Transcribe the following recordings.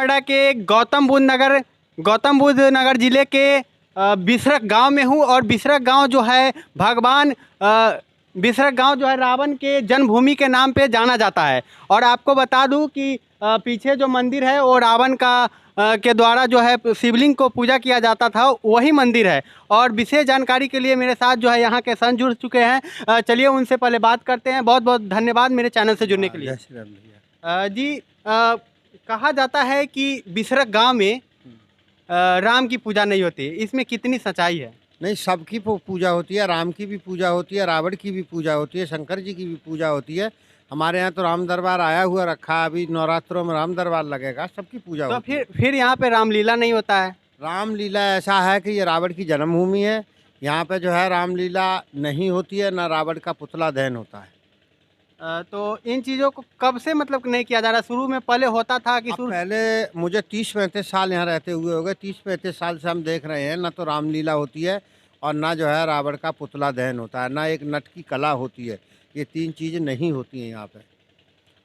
छत्तीसगढ़ के गौतम बुद्ध नगर जिले के बिसरक गांव में हूं और बिसरक गांव जो है बिसरक गांव जो है रावण के जन्मभूमि के नाम पे जाना जाता है। और आपको बता दूं कि पीछे जो मंदिर है वो रावण का के द्वारा जो है शिवलिंग को पूजा किया जाता था, वही मंदिर है। और विशेष जानकारी के लिए मेरे साथ जो है यहाँ के संत जुड़ चुके हैं। चलिए उनसे पहले बात करते हैं। बहुत बहुत धन्यवाद मेरे चैनल से जुड़ने के लिए। जय श्री राम भैया। जी, कहा जाता है कि बिसरक गांव में राम की पूजा नहीं होती, इसमें कितनी सच्चाई है? नहीं, सबकी पूजा होती है, राम की भी पूजा होती है, रावण की भी पूजा होती है, शंकर जी की भी पूजा होती है। हमारे यहाँ तो राम दरबार आया हुआ रखा है, अभी नवरात्रों में राम दरबार लगेगा, सबकी पूजा तो होती है। फिर यहाँ पे रामलीला नहीं होता है? रामलीला ऐसा है कि ये रावण की जन्मभूमि है, यहाँ पे जो है रामलीला नहीं होती है, ना रावण का पुतला दहन होता है। तो इन चीज़ों को कब से मतलब नहीं किया जा रहा? शुरू में पहले होता था कि अब शुरू? पहले मुझे 30-35 साल यहाँ रहते हुए हो गए, 30-35 साल से हम देख रहे हैं, ना तो रामलीला होती है और ना जो है रावण का पुतला दहन होता है, ना एक नट की कला होती है। ये 3 चीज़ें नहीं होती हैं यहाँ पे।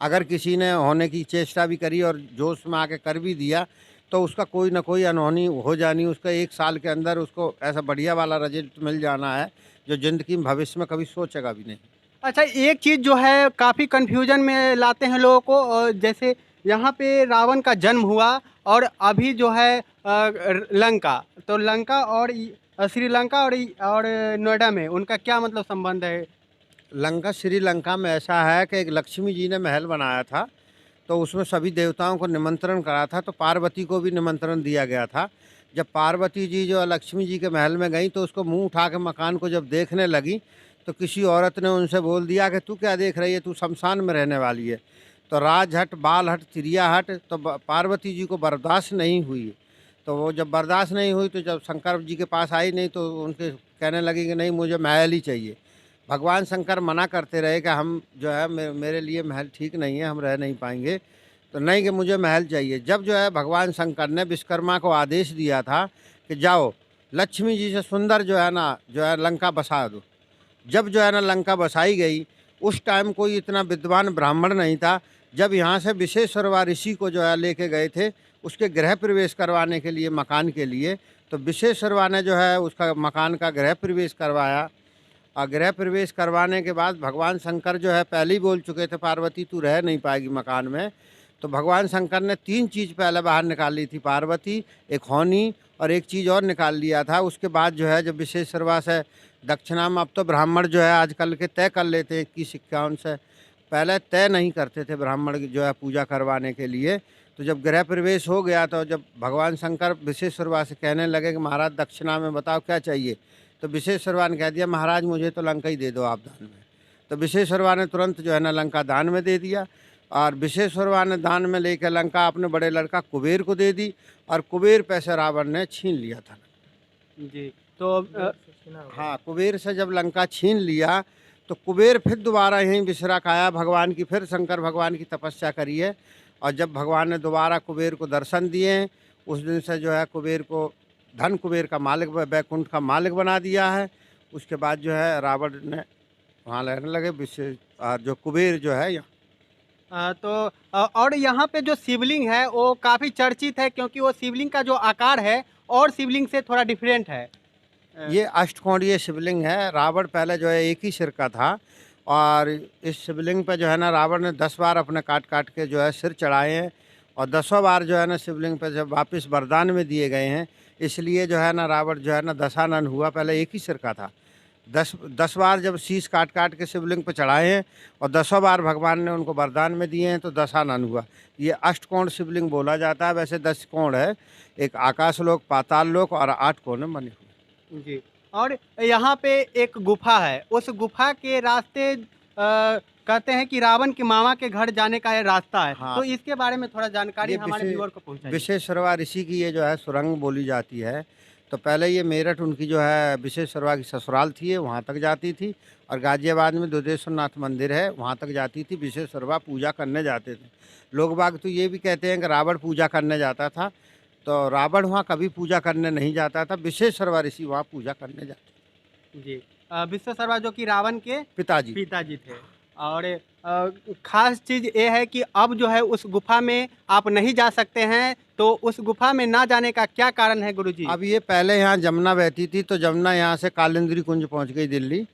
अगर किसी ने होने की चेष्टा भी करी और जोश में आके कर भी दिया तो उसका कोई ना कोई अनहोनी हो जानी, उसका 1 साल के अंदर उसको ऐसा बढ़िया वाला रिजल्ट मिल जाना है जो ज़िंदगी में भविष्य में कभी सोचेगा भी नहीं। अच्छा, एक चीज़ जो है काफ़ी कन्फ्यूजन में लाते हैं लोगों को, जैसे यहाँ पे रावण का जन्म हुआ और अभी जो है लंका, तो लंका और श्रीलंका और नोएडा में उनका क्या मतलब संबंध है? लंका श्रीलंका में ऐसा है कि एक लक्ष्मी जी ने महल बनाया था, तो उसमें सभी देवताओं को निमंत्रण करा था, तो पार्वती को भी निमंत्रण दिया गया था। जब पार्वती जी जो लक्ष्मी जी के महल में गई तो उसको मुंह उठा के मकान को जब देखने लगी तो किसी औरत ने उनसे बोल दिया कि तू क्या देख रही है, तू शमशान में रहने वाली है। तो राज हट, बाल हट, तिरिया हट, तो पार्वती जी को बर्दाश्त नहीं हुई। तो वो जब बर्दाश्त नहीं हुई तो जब शंकर जी के पास आई नहीं तो उनके कहने लगी कि नहीं, मुझे महल ही चाहिए। भगवान शंकर मना करते रहे कि हम जो है मेरे लिए महल ठीक नहीं है, हम रह नहीं पाएंगे, तो नहीं कि मुझे महल चाहिए। जब जो है भगवान शंकर ने विश्वकर्मा को आदेश दिया था कि जाओ लक्ष्मी जी से सुंदर जो है ना लंका बसा दो। जब जो है ना लंका बसाई गई, उस टाइम कोई इतना विद्वान ब्राह्मण नहीं था। जब यहाँ से विश्वेश्वरवा ऋषि को जो है लेके गए थे उसके गृह प्रवेश करवाने के लिए, मकान के लिए, तो विश्वेश्वरवा ने जो है उसका मकान का गृह प्रवेश करवाया। और गृह प्रवेश करवाने के बाद भगवान शंकर जो है पहले ही बोल चुके थे पार्वती तू रह नहीं पाएगी मकान में। तो भगवान शंकर ने 3 चीज़ पहले बाहर निकाल ली थी, पार्वती, एक होनी और एक चीज़ और निकाल लिया था। उसके बाद जो है जब विश्वेश्वरवा से दक्षिणा में, अब तो ब्राह्मण जो है आजकल के तय कर लेते हैं 21-51 से, पहले तय नहीं करते थे ब्राह्मण जो है पूजा करवाने के लिए। तो जब गृह प्रवेश हो गया तो जब भगवान शंकर विश्वेश्वरवा से कहने लगे कि महाराज दक्षिणा में बताओ क्या चाहिए, तो विश्वेश्वरवा ने कह दिया महाराज मुझे तो लंका ही दे दो आप दान में। तो विश्वेश्वरवा ने तुरंत जो है ना लंका दान में दे दिया। और विश्वेश्वरवा ने दान में लेकर लंका अपने बड़े लड़का कुबेर को दे दी और कुबेर पैसे रावण ने छीन लिया था। जी, तो हाँ, कुबेर से जब लंका छीन लिया तो कुबेर फिर दोबारा यहीं विश्राक आया भगवान की, फिर शंकर भगवान की तपस्या करी है। और जब भगवान ने दोबारा कुबेर को दर्शन दिए, उस दिन से जो है कुबेर को धन कुबेर का मालिक, बैकुंठ का मालिक बना दिया है। उसके बाद जो है रावण ने वहाँ रहने लगे विशेष, और जो कुबेर जो है यहाँ। और यहाँ पे जो शिवलिंग है वो काफ़ी चर्चित है, क्योंकि वो शिवलिंग का जो आकार है और शिवलिंग से थोड़ा डिफरेंट है। ये अष्टकोणीय शिवलिंग है। रावण पहले जो है एक ही सिर का था और इस शिवलिंग पे जो है ना रावण ने 10 बार अपने काट काट के जो है सिर चढ़ाए हैं और 10 बार जो है ना शिवलिंग पे जब वापस वरदान में दिए गए हैं, इसलिए जो है ना रावण जो है ना दशानन हुआ। पहले एक ही सिर का था। 10 बार जब शीश काट काट के शिवलिंग पे चढ़ाए हैं और 10 बार भगवान ने उनको वरदान में दिए हैं तो दशानन हुआ। ये अष्टकोण शिवलिंग बोला जाता है। वैसे 10 कोण है, एक आकाश लोक, पाताल लोक और 8 कोण में बने हुए। जी, और यहाँ पे एक गुफा है, उस गुफा के रास्ते कहते हैं कि रावण के मामा के घर जाने का ये रास्ता है। हाँ, तो इसके बारे में थोड़ा जानकारी हमारे व्यूअर को पहुँचाइए। विश्वेश्वरवा ऋषि की ये जो है सुरंग बोली जाती है। तो पहले ये मेरठ उनकी जो है विश्वेश्वरवा की ससुराल थी, वहाँ तक जाती थी। और गाजियाबाद में दुधेश्वर नाथ मंदिर है, वहाँ तक जाती थी। विश्वेश्वरवा पूजा करने जाते थे लोग बाग। तो ये भी कहते हैं कि रावण पूजा करने जाता था, तो रावण वहाँ कभी पूजा करने नहीं जाता था, विश्वेश्वरवा ऋषि वहाँ पूजा करने जाते। जी, विश्वेश्वरवा जो कि रावण के पिताजी पिताजी थे। और ख़ास चीज़ ये है कि अब जो है उस गुफ़ा में आप नहीं जा सकते हैं, तो उस गुफ़ा में ना जाने का क्या कारण है गुरुजी? अब ये पहले यहाँ जमुना बहती थी, तो जमुना यहाँ से कालिंदी कुंज पहुँच गई दिल्ली,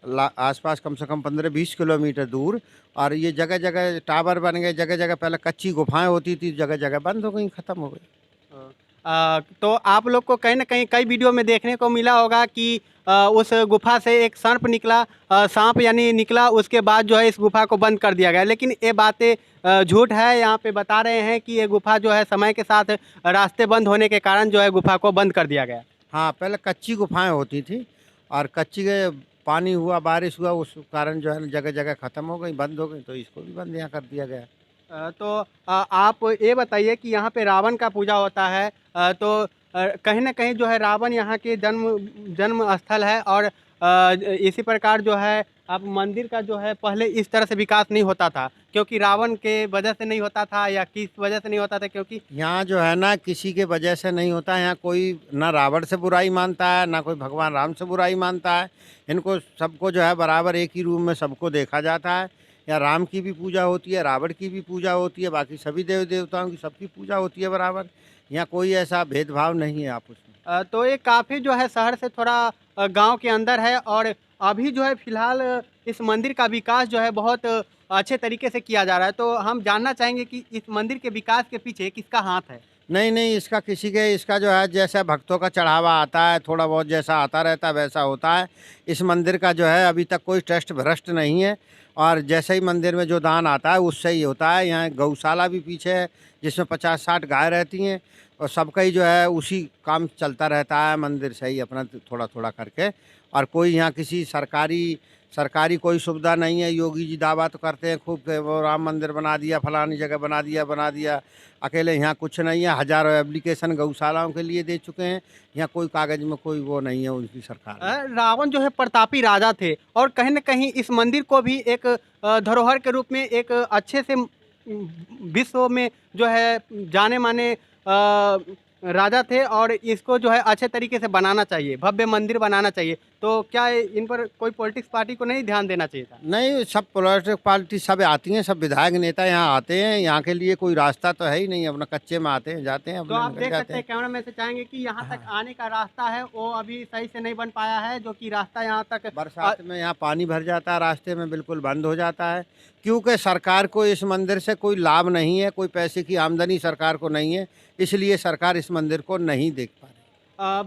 आसपास कम से कम 15-20 किलोमीटर दूर। और ये जगह जगह टावर बन गए, जगह जगह पहले कच्ची गुफाएं होती थी, जगह जगह बंद हो गई, ख़त्म हो गई। तो आप लोग को कहीं न कहीं कई वीडियो में देखने को मिला होगा कि उस गुफ़ा से एक सर्प निकला, साँप यानी निकला, उसके बाद जो है इस गुफ़ा को बंद कर दिया गया। लेकिन ये बातें झूठ है, यहाँ पे बता रहे हैं कि ये गुफ़ा जो है समय के साथ रास्ते बंद होने के कारण जो है गुफ़ा को बंद कर दिया गया। हाँ, पहले कच्ची गुफाएं होती थी, और कच्ची के पानी हुआ, बारिश हुआ, उस कारण जो है ना जगह जगह ख़त्म हो गई, बंद हो गई, तो इसको भी बंद यहाँ कर दिया गया। तो आप ये बताइए कि यहाँ पे रावण का पूजा होता है, तो कहीं न कहीं जो है रावण यहाँ के जन्म जन्म स्थल है, और इसी प्रकार जो है अब मंदिर का जो है पहले इस तरह से विकास नहीं होता था, क्योंकि रावण के वजह से नहीं होता था, या किस वजह से नहीं होता था? क्योंकि यहाँ जो है ना किसी के वजह से नहीं होता, यहाँ कोई ना रावण से बुराई मानता है, ना कोई भगवान राम से बुराई मानता है। इनको सबको जो है बराबर एक ही रूम में सबको देखा जाता है। यहाँ राम की भी पूजा होती है, रावण की भी पूजा होती है, बाकी सभी देव देवताओं की सबकी पूजा होती है बराबर। यहाँ कोई ऐसा भेदभाव नहीं है आपस में। तो ये काफ़ी जो है शहर से थोड़ा गांव के अंदर है, और अभी जो है फ़िलहाल इस मंदिर का विकास जो है बहुत अच्छे तरीके से किया जा रहा है। तो हम जानना चाहेंगे कि इस मंदिर के विकास के पीछे किसका हाथ है? नहीं, नहीं, इसका किसी के, इसका जो है जैसा भक्तों का चढ़ावा आता है, थोड़ा बहुत जैसा आता रहता है वैसा होता है। इस मंदिर का जो है अभी तक कोई ट्रस्ट भ्रष्ट नहीं है, और जैसे ही मंदिर में जो दान आता है उससे ही होता है। यहाँ गौशाला भी पीछे है, जिसमें 50-60 गाय रहती हैं, और सबका ही जो है उसी काम चलता रहता है मंदिर से ही अपना थोड़ा-थोड़ा करके। और कोई यहाँ किसी सरकारी सरकारी कोई सुविधा नहीं है। योगी जी दावा तो करते हैं खूब कि वो राम मंदिर बना दिया, फलानी जगह बना दिया। अकेले यहाँ कुछ नहीं है, हज़ारों एप्लीकेशन गौशालाओं के लिए दे चुके हैं। यहाँ कोई कागज़ में कोई वो नहीं है उनकी सरकार में। रावण जो है प्रतापी राजा थे, और कहीं न कहीं इस मंदिर को भी एक धरोहर के रूप में एक अच्छे से विश्व में जो है जाने-माने राजा थे, और इसको जो है अच्छे तरीके से बनाना चाहिए, भव्य मंदिर बनाना चाहिए। तो क्या इन पर कोई पॉलिटिक्स पार्टी को नहीं ध्यान देना चाहिए था? नहीं, सब पॉलिटिकल पार्टी सब आती हैं, सब विधायक नेता यहाँ आते हैं। यहाँ के लिए कोई रास्ता तो है ही नहीं, अपना कच्चे में आते हैं, जाते हैं, तो अपना आप निकल देख जाते सकते हैं हैं। कैमरा मैन से चाहेंगे कि यहाँ तक आने का रास्ता है वो अभी सही से नहीं बन पाया है, जो कि रास्ता यहाँ तक बरसात में यहाँ पानी भर जाता है, रास्ते में बिल्कुल बंद हो जाता है, क्योंकि सरकार को इस मंदिर से कोई लाभ नहीं है, कोई पैसे की आमदनी सरकार को नहीं है, इसलिए सरकार इस मंदिर को नहीं देख पा रही।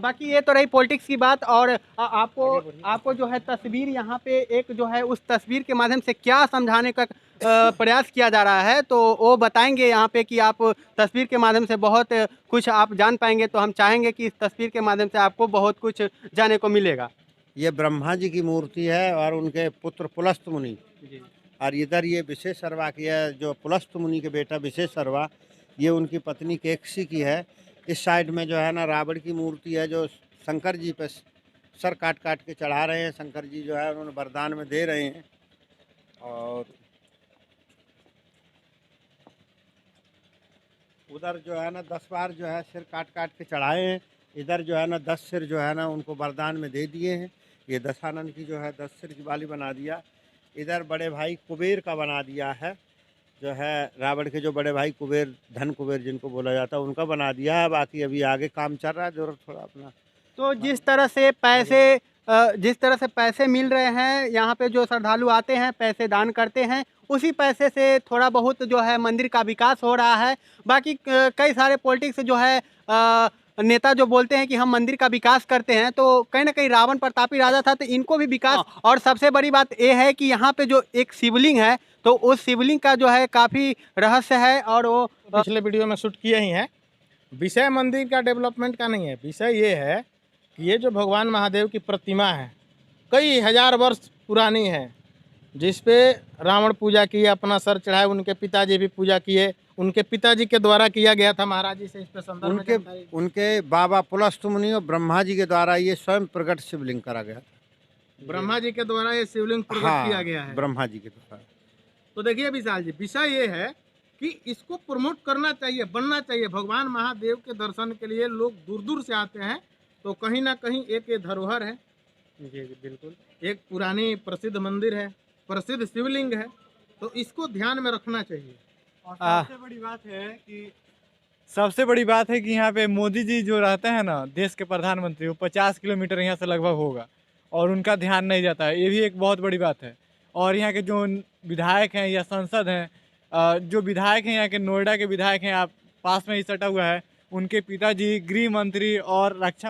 बाकी ये तो रही पॉलिटिक्स की बात, और आपको आपको जो है तस्वीर यहाँ पे एक जो है उस तस्वीर के माध्यम से क्या समझाने का प्रयास किया जा रहा है, तो वो बताएंगे यहाँ पे कि आप तस्वीर के माध्यम से बहुत कुछ आप जान पाएंगे। तो हम चाहेंगे कि इस तस्वीर के माध्यम से आपको बहुत कुछ जानने को मिलेगा। ये ब्रह्मा जी की मूर्ति है, और उनके पुत्र पुलस्त मुनि, जी। और इधर ये विशेषरवा की है, जो पुलस्त मुनि के बेटा विशेषरवा, ये उनकी पत्नी केकसी की है। इस साइड में जो है ना रावण की मूर्ति है, जो शंकर जी पे सर काट काट के चढ़ा रहे हैं। शंकर जी जो है उन्होंने वरदान में दे रहे हैं। और उधर जो है ना 10 बार जो है सिर काट काट के चढ़ाए हैं। इधर जो है ना 10 सिर जो है ना उनको वरदान में दे दिए हैं। ये दशानन की जो है 10 सिर की वाली बना दिया। इधर बड़े भाई कुबेर का बना दिया है, जो है रावण के जो बड़े भाई कुबेर, धन कुबेर जिनको बोला जाता है, उनका बना दिया है। बाकी अभी आगे काम चल रहा है, जरूर थोड़ा अपना। तो जिस तरह से पैसे मिल रहे हैं यहाँ पे, जो श्रद्धालु आते हैं पैसे दान करते हैं, उसी पैसे से थोड़ा बहुत जो है मंदिर का विकास हो रहा है। बाकी कई सारे पॉलिटिक्स जो है नेता जो बोलते हैं कि हम मंदिर का विकास करते हैं, तो कहीं ना कहीं रावण प्रतापी राजा था तो इनको भी विकास। और सबसे बड़ी बात यह है कि यहाँ पे जो एक शिवलिंग है, तो उस शिवलिंग का जो है काफ़ी रहस्य है, और वो पिछले वीडियो में शूट किए ही हैं। विषय मंदिर का डेवलपमेंट का नहीं है, विषय ये है कि ये जो भगवान महादेव की प्रतिमा है कई हजार वर्ष पुरानी है, जिस पे रावण पूजा किए, अपना सर चढ़ाए, उनके पिताजी भी पूजा किए, उनके पिताजी के द्वारा किया गया था। महाराज जी से इस पे संदर्भ में जानकारी। उनके बाबा पुलस्त मुनि और ब्रह्मा जी के द्वारा ये स्वयं प्रकट शिवलिंग करा गया था। ब्रह्मा जी के द्वारा ये शिवलिंग प्रकट किया गया है। ब्रह्मा जी के द्वारा। तो देखिए विशाल जी, विषय ये है कि इसको प्रमोट करना चाहिए, बनना चाहिए। भगवान महादेव के दर्शन के लिए लोग दूर दूर से आते हैं, तो कहीं ना कहीं एक ये धरोहर है। जी जी बिल्कुल। एक पुरानी प्रसिद्ध मंदिर है, प्रसिद्ध शिवलिंग है, तो इसको ध्यान में रखना चाहिए। और सबसे बड़ी बात है कि यहाँ पे मोदी जी जो रहते हैं ना, देश के प्रधानमंत्री, वो 50 किलोमीटर यहाँ से लगभग होगा और उनका ध्यान नहीं जाता है। ये भी एक बहुत बड़ी बात है। और यहाँ के जो विधायक हैं या सांसद हैं, जो विधायक हैं यहाँ के, नोएडा के विधायक हैं, आप पास में ही सटा हुआ है, उनके पिताजी गृह मंत्री और रक्षा